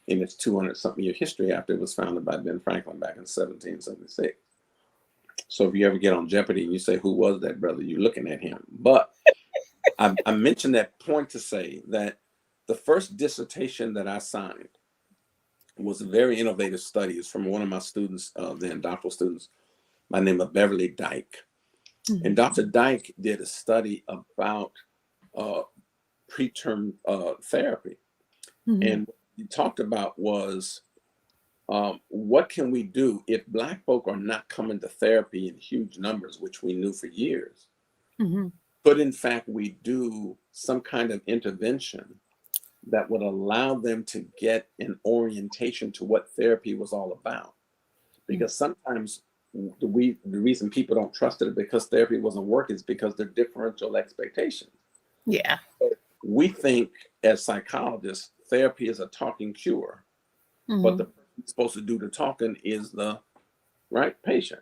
in its 200-something year history after it was founded by Ben Franklin back in 1776. So if you ever get on Jeopardy and you say, who was that brother? You're looking at him. But I mentioned that point to say that the first dissertation that I signed was a very innovative study. It's from one of my students, then doctoral students, by the name of Beverly Dyke. And Mhm. Dr. Dyke did a study about uh, preterm therapy. Mhm. And what he talked about was what can we do if Black folk are not coming to therapy in huge numbers, which we knew for years? Mhm. Could in fact we do some kind of intervention that would allow them to get an orientation to what therapy was all about? Mhm. Because sometimes the reason people don't trust it because therapy wasn't working is because they're differential expectations. Yeah. So we think as psychologists, therapy is a talking cure, but the Mhm. person who's supposed to do the talking is the right patient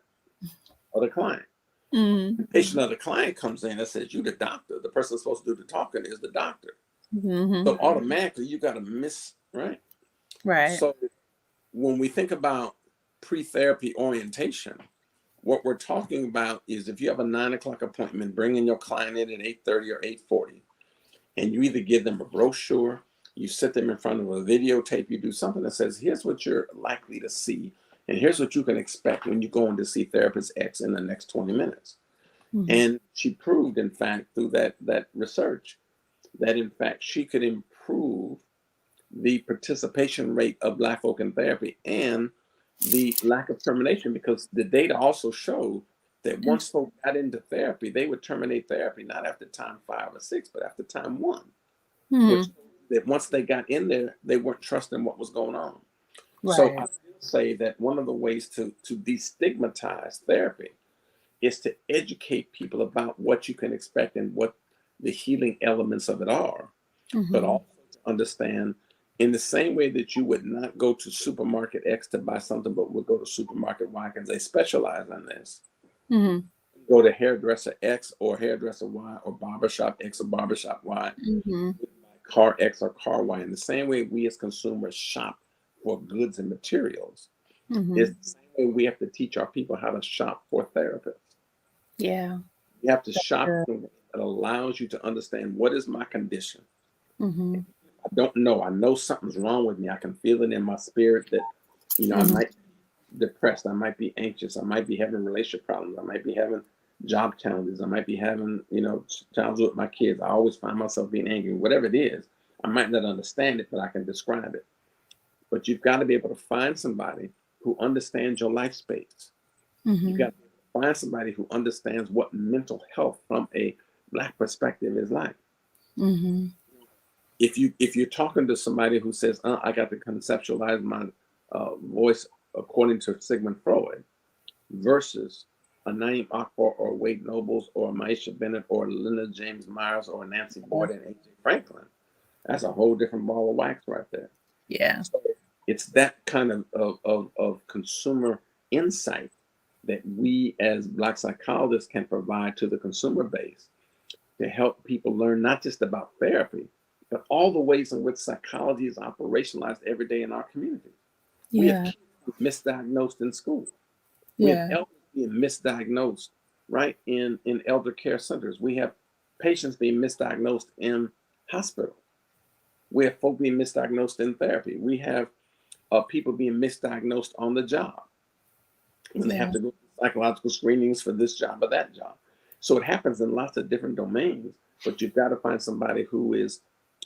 or the client. Mhm. The patient or the client comes in and says, "You the doctor." The person supposed to do the talking is the doctor. So Mhm. automatically you got to miss, right? Right. So when we think about pre-therapy orientation, what we're talking about is if you have a 9 o'clock appointment, bring in your client in at 8:30 or 8:40, and you either give them a brochure, you sit them in front of a videotape, you do something that says, here's what you're likely to see, and here's what you can expect when you go in to see therapist X in the next 20 minutes. Mhm. And she proved, in fact, through that research, that in fact she could improve the participation rate of Black folk in therapy and the lack of termination, because the data also showed that once folks got into therapy, they would terminate therapy not after time 5 or 6, but after time 1, which Mhm. that once they got in there, they weren't trusting what was going on. So I Right. will say that one of the ways to destigmatize therapy is to educate people about what you can expect and what the healing elements of it are, but Mhm. also to understand in the same way that you would not go to supermarket X to buy something, but would go to supermarket Y because they specialize in this. Mhm. Go to hairdresser X or hairdresser Y or barbershop X or barbershop Y, Mhm. car X or car Y. In the same way we as consumers shop for goods and materials, it's Mhm. the same way we have to teach our people how to shop for therapists. Yeah. You have to shop Good. in a way that allows you to understand what is my condition. Mhm. I don't know. I know something's wrong with me. I can feel it in my spirit that, I Mhm. might be depressed. I might be anxious. I might be having relationship problems. I might be having job challenges. I might be having, challenges with my kids. I always find myself being angry. Whatever it is, I might not understand it, but I can describe it. But you've got to be able to find somebody who understands your life space. You've got Mhm. to find somebody who understands what mental health from a Black perspective is like. Mhm. If you're talking to somebody who says, I got to conceptualize my voice according to Sigmund Freud, versus a Naeem Akbar or Wade Nobles or Maisha Bennett or Linda James Myers or Nancy Yeah. Boyd and A.J. Franklin, that's a whole different ball of wax right there. Yeah. So it's that kind of consumer insight that we as Black psychologists can provide to the consumer base to help people learn not just about therapy, but all the ways in which psychology is operationalized every day in our community. We have Yeah. kids misdiagnosed in school. We have Yeah. elders being misdiagnosed, right, in elder care centers. We have patients being misdiagnosed in hospitals. We have folk being misdiagnosed in therapy. We have people being misdiagnosed on the job when they have Yeah. to go to psychological screenings for this job or that job. So it happens in lots of different domains, but you've got to find somebody who is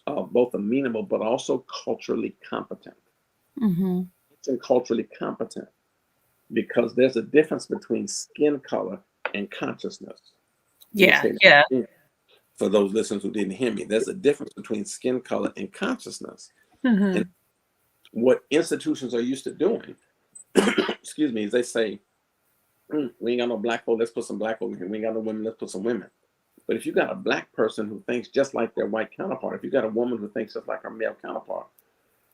both amenable but also culturally competent. Mm-hmm. And culturally competent, because there's a difference between skin color and consciousness. Let me Yeah, say that yeah. again. For those listeners who didn't hear me, there's a difference between skin color and consciousness. Mm-hmm. And what institutions are used to doing, excuse me, is they say, we ain't got no black folk, let's put some black folk in here. We ain't got no women, let's put some women. But if you got a black person who thinks just like their white counterpart, if you got a woman who thinks just like her male counterpart,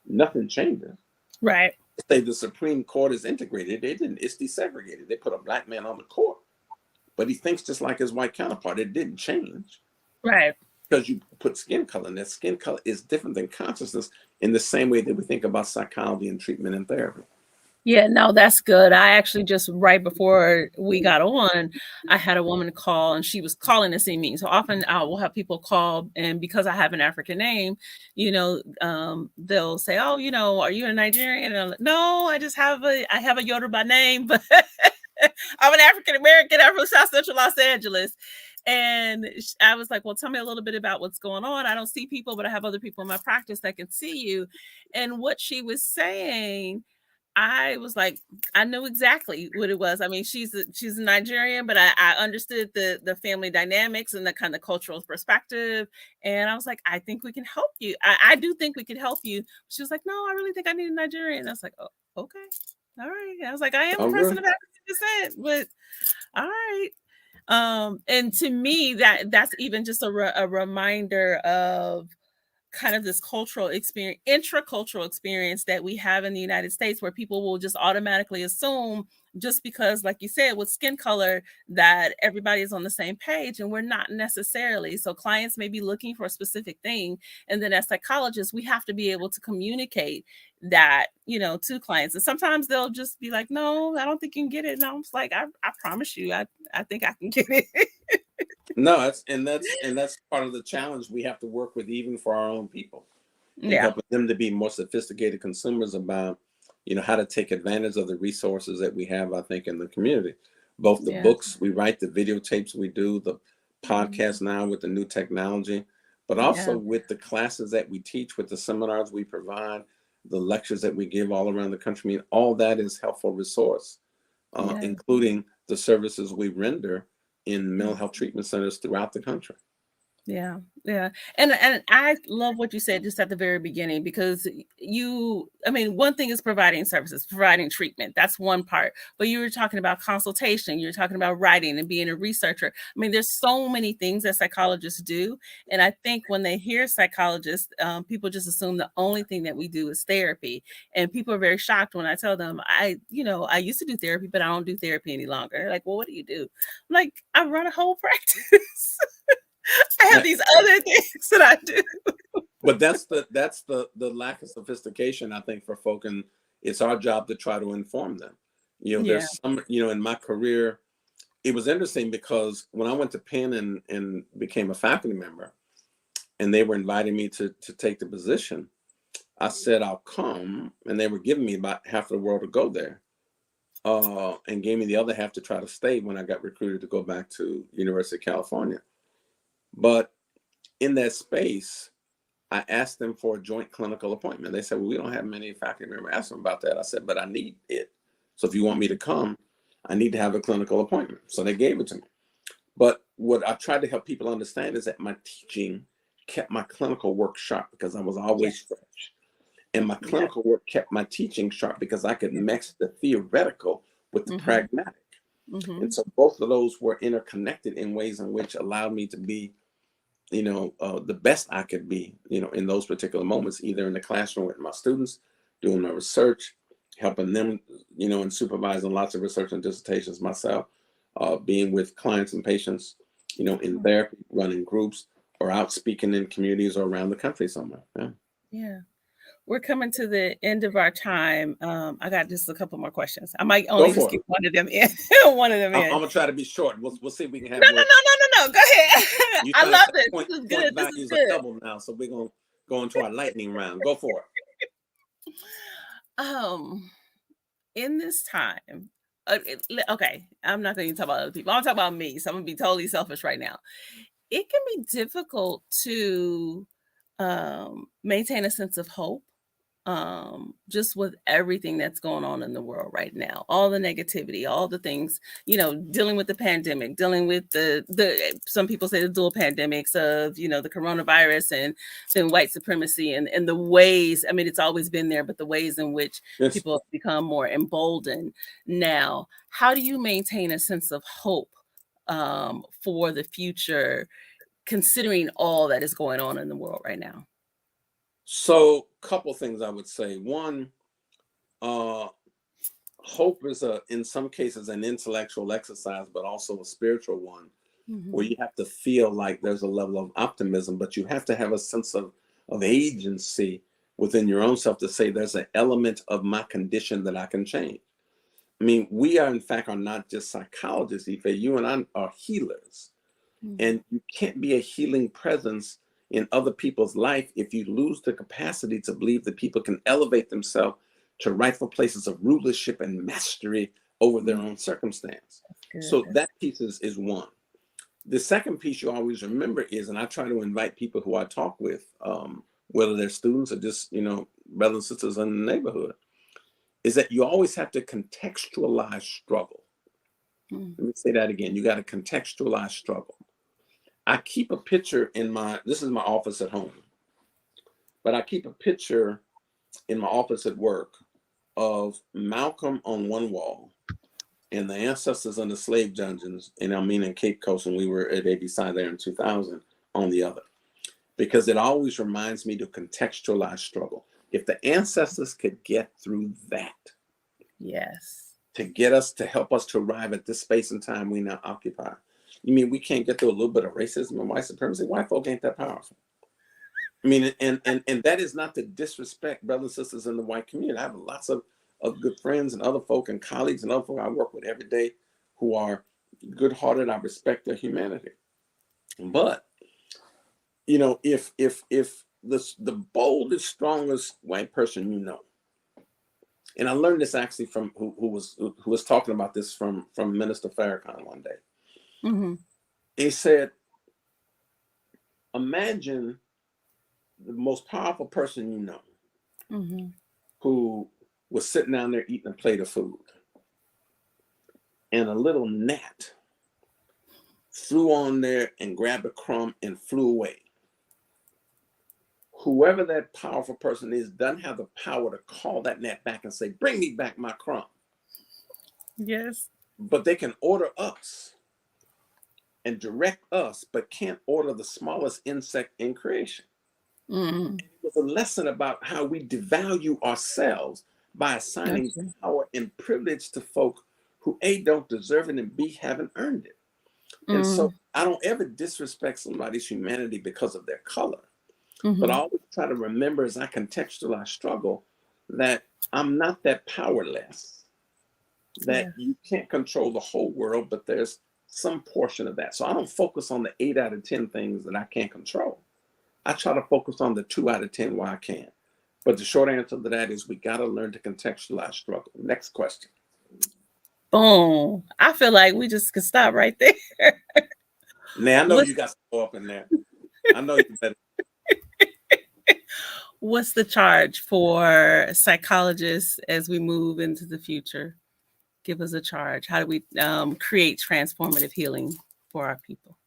nothing changes. Right. Say the Supreme Court is integrated. It's desegregated. They put a black man on the court, but he thinks just like his white counterpart. It didn't change. Right. Because you put skin color, and that skin color is different than consciousness in the same way that we think about psychology and treatment and therapy. Yeah, no, that's good. I actually just right before we got on, I had a woman call and she was calling to see me. So often I will have people call, and because I have an African name, they'll say, "Oh, are you a Nigerian?" And I'm like, "No, I have a Yoruba name, but I'm an African American. I'm from South Central Los Angeles." And I was like, "Well, tell me a little bit about what's going on. I don't see people, but I have other people in my practice that can see you." And what she was saying, I was like, I knew exactly what it was. I mean, she's a Nigerian, but I understood the family dynamics and the kind of cultural perspective. And I was like, I think we can help you. I do think we can help you. She was like, no, I really think I need a Nigerian. And I was like, oh, okay. All right. I was like, I am a person of African descent, but all right. And to me, that's even just a reminder of kind of this cultural experience, intracultural experience that we have in the United States, where people will just automatically assume, just because, like you said, with skin color, that everybody is on the same page, and we're not necessarily. So clients may be looking for a specific thing, and then as psychologists, we have to be able to communicate that, to clients. And sometimes they'll just be like, "No, I don't think you can get it." And I'm just like, I promise you, I think I can get it. No, that's part of the challenge we have to work with, even for our own people, in Yeah. helping them to be more sophisticated consumers about, how to take advantage of the resources that we have, I think, in the community. Both the Yeah. books we write, the videotapes we do, the podcasts now with the new technology, but also Yeah. with the classes that we teach, with the seminars we provide, the lectures that we give all around the country. I mean, all that is helpful resource, Yeah. including the services we render in mental health treatment centers throughout the country. Yeah, yeah. And I love what you said just at the very beginning, because I mean, one thing is providing services, providing treatment. That's one part. But you were talking about consultation, you're talking about writing and being a researcher. I mean, there's so many things that psychologists do. And I think when they hear psychologists, people just assume the only thing that we do is therapy. And people are very shocked when I tell them, I used to do therapy, but I don't do therapy any longer. They're like, "Well, what do you do?" I'm like, "I run a whole practice." I have these other things that I do. But that's the lack of sophistication, I think, for folk, and it's our job to try to inform them. Yeah. There's some, in my career, it was interesting because when I went to Penn and became a faculty member, and they were inviting me to take the position, I said I'll come, and they were giving me about half of the world to go there, and gave me the other half to try to stay when I got recruited to go back to University of California. But in that space, I asked them for a joint clinical appointment. They said, "Well, we don't have many faculty members." I asked them about that. I said, "But I need it. So if you want me to come, I need to have a clinical appointment." So they gave it to me. But what I tried to help people understand is that my teaching kept my clinical work sharp, because I was always Yes. fresh. And my Yeah. clinical work kept my teaching sharp, because I could mix the theoretical with the Mm-hmm. pragmatic. Mm-hmm. And so both of those were interconnected in ways in which allowed me to be, the best I could be, in those particular moments, either in the classroom with my students, doing my research, helping them, and supervising lots of research and dissertations myself, being with clients and patients, in therapy, running groups, or out speaking in communities or around the country somewhere. Yeah. Yeah. We're coming to the end of our time. I got just a couple more questions. I might Go only just for get it. one of them in. One of them I'm in. gonna try to be short. We'll see if we can No, have no, more. no, no, no, no. Go ahead. You I trying to love say this. point This is point good. This is values are good. double now, so we're gonna go into our lightning round. Go for it. In this time, Okay, I'm not going to talk about other people. I'm talking about me. So I'm going to be totally selfish right now. It can be difficult to maintain a sense of hope, just with everything that's going on in the world right now, all the negativity, all the things, dealing with the pandemic, dealing with the some people say the dual pandemics of, the coronavirus and then white supremacy and the ways, I mean, it's always been there, but the ways in which Yes. people have become more emboldened now. How do you maintain a sense of hope for the future, considering all that is going on in the world right now? So, couple things I would say. One, uh, hope is in some cases an intellectual exercise, but also a spiritual one, where Mm-hmm. you have to feel like there's a level of optimism, but you have to have a sense of agency within your own self to say there's an element of my condition that I can change. I mean, we are in fact are not just psychologists, Ife. You and I are healers. Mm-hmm. And you can't be a healing presence in other people's life if you lose the capacity to believe that people can elevate themselves to rightful places of rulership and mastery over their own circumstance. Good. So that piece is one. The second piece you always remember is, and I try to invite people who I talk with, whether they're students or just, brothers and sisters in the neighborhood, is that you always have to contextualize struggle. Mm. Let me say that again. You got to contextualize struggle. I keep a picture this is my office at home, but I keep a picture in my office at work of Malcolm on one wall and the ancestors of the slave dungeons, and I mean in Cape Coast, and we were at ABC there in 2000 on the other, because it always reminds me to contextualize struggle. If the ancestors could get through that, Yes. to get us to help us to arrive at this space and time we now occupy. You mean we can't get through a little bit of racism and white supremacy? White folk ain't that powerful. I mean, and that is not to disrespect brothers and sisters in the white community. I have lots of good friends and other folk and colleagues and other folk I work with every day who are good-hearted. I respect their humanity. But if the boldest, strongest white person and I learned this actually from who was talking about this from Minister Farrakhan one day. Mm-hmm. He said, imagine the most powerful person Mm-hmm. who was sitting down there eating a plate of food, and a little gnat flew on there and grabbed a crumb and flew away. Whoever that powerful person is doesn't have the power to call that gnat back and say, bring me back my crumb. Yes. But they can order us and direct us, but can't order the smallest insect in creation. Mm-hmm. It was a lesson about how we devalue ourselves by assigning Gotcha. power and privilege to folk who A, don't deserve it, and B, haven't earned it. And so Mm-hmm. I don't ever disrespect somebody's humanity because of their color. But I Mm-hmm. always try to remember as I contextualize struggle that I'm not that powerless, that Yeah. you can't control the whole world, but there's some portion of that. So I don't focus on the 8 out of 10 things that I can't control. I try to focus on the 2 out of 10 where I can. But the short answer to that is we got to learn to contextualize struggle. Next question. Boom. I feel like we just could stop right there. Now, I know What's you got some more up in there. I know you better. what's the charge for psychologists as we move into the future? Give us a charge. How do we create transformative healing for our people?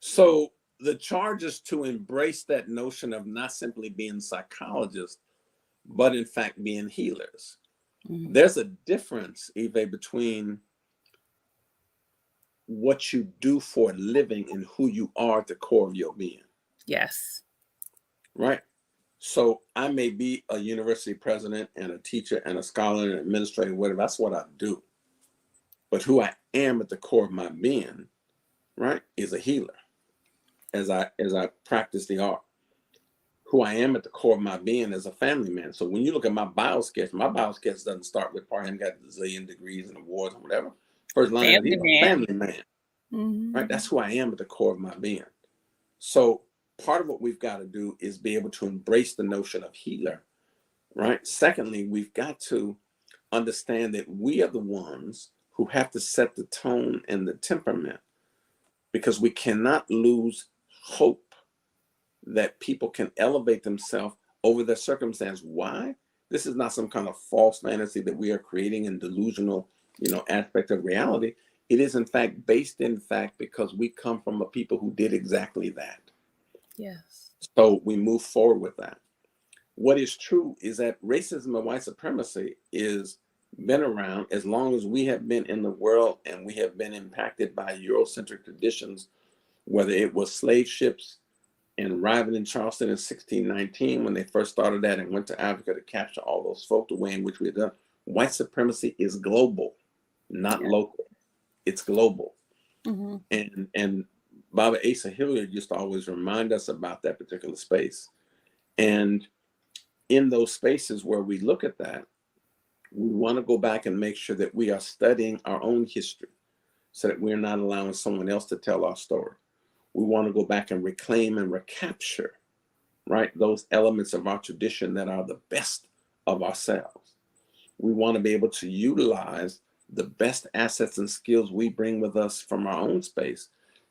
So the charge is to embrace that notion of not simply being psychologists, but in fact being healers. Mm-hmm. There's a difference, Eve, between what you do for a living and who you are at the core of your being, Yes. right? So I may be a university president and a teacher and a scholar and an administrator, whatever. That's what I do. But who I am at the core of my being, right, is a healer. As I practice the art, who I am at the core of my being is a family man. So when you look at my biosketch doesn't start with Parham got a zillion degrees and awards and whatever. First line is Family he's a man. family man, right? Mm-hmm. That's who I am at the core of my being. So part of what we've got to do is be able to embrace the notion of healer, right? Secondly, we've got to understand that we are the ones who have to set the tone and the temperament, because we cannot lose hope that people can elevate themselves over their circumstance. Why? This is not some kind of false fantasy that we are creating and delusional, aspect of reality. It is in fact based in fact because we come from a people who did exactly that. Yes. So we move forward with that. What is true is that racism and white supremacy is been around as long as we have been in the world, and we have been impacted by Eurocentric traditions, whether it was slave ships and arriving in Charleston in 1619 when they first started that and went to Africa to capture all those folk, the way in which we had done. White supremacy is global, not local. It's global. Mm-hmm. And Baba Asa Hilliard used to always remind us about that particular space. And in those spaces where we look at that, we want to go back and make sure that we are studying our own history so that we're not allowing someone else to tell our story. We want to go back and reclaim and recapture, right, those elements of our tradition that are the best of ourselves. We want to be able to utilize the best assets and skills we bring with us from our own space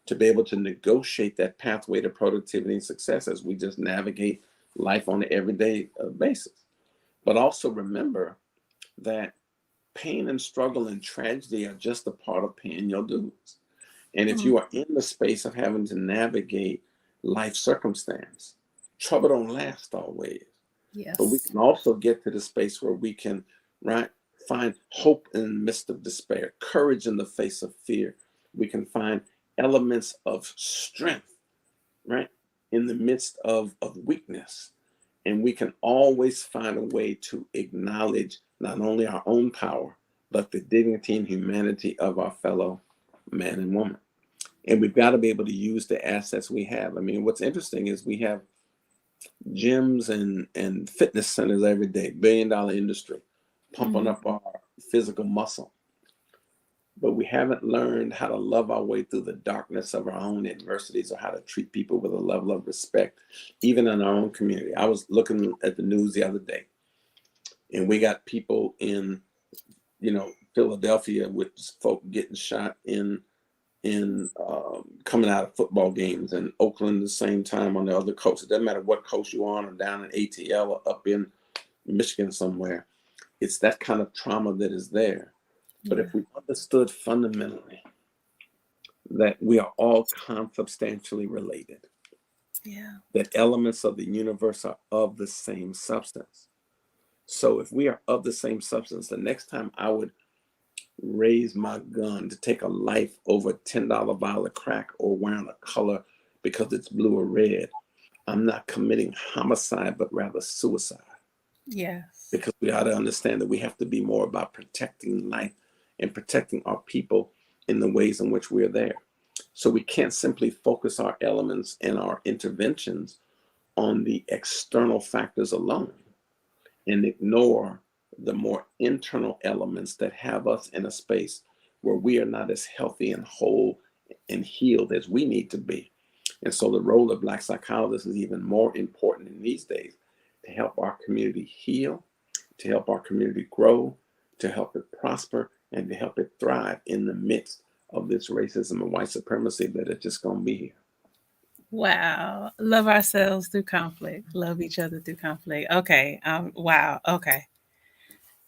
to be able to negotiate that pathway to productivity and success as we just navigate life on an everyday basis. But also remember that pain and struggle and tragedy are just a part of paying your dues. And if you are in the space of having to navigate life circumstance, trouble don't last always. Yes. But we can also get to the space where we can, right, find hope in the midst of despair, courage in the face of fear. We can find elements of strength, right, in the midst of weakness. And we can always find a way to acknowledge not only our own power, but the dignity and humanity of our fellow man and woman. And we've got to be able to use the assets we have. I mean, what's interesting is we have gyms and fitness centers every day, $1 billion industry, pumping up our physical muscle. But we haven't learned how to love our way through the darkness of our own adversities, or how to treat people with a level of respect, even in our own community. I was looking at the news the other day, and we got people in, Philadelphia with folk getting shot in coming out of football games, and Oakland the same time on the other coast. It doesn't matter what coast you're on, or down in ATL, or up in Michigan somewhere. It's that kind of trauma that is there. But if we understood fundamentally that we are all consubstantially related, that elements of the universe are of the same substance. So if we are of the same substance, the next time I would raise my gun to take a life over a $10 vial of crack, or wearing a color because it's blue or red, I'm not committing homicide, but rather suicide. Yes. Because we ought to understand that we have to be more about protecting life and protecting our people in the ways in which we're there. So we can't simply focus our elements and our interventions on the external factors alone and ignore the more internal elements that have us in a space where we are not as healthy and whole and healed as we need to be. And so the role of Black psychologists is even more important in these days, to help our community heal, to help our community grow, to help it prosper, and to help it thrive in the midst of this racism and white supremacy that are just going to be here. Wow. Love ourselves through conflict. Love each other through conflict. Okay. Wow. Okay.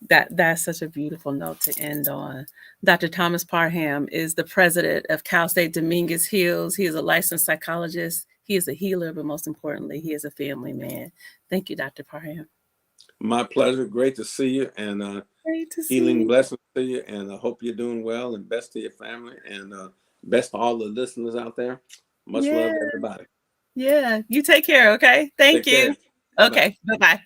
That's such a beautiful note to end on. Dr. Thomas Parham is the president of Cal State Dominguez Hills. He is a licensed psychologist. He is a healer, but most importantly, he is a family man. Thank you, Dr. Parham. My pleasure. Great to see you, and Great to see healing you. blessings to you, and I hope you're doing well, and best to your family, and best to all the listeners out there. Much love to everybody. Yeah. You take care. Okay. Thank Take care. you. Bye-bye. Okay. Bye-bye.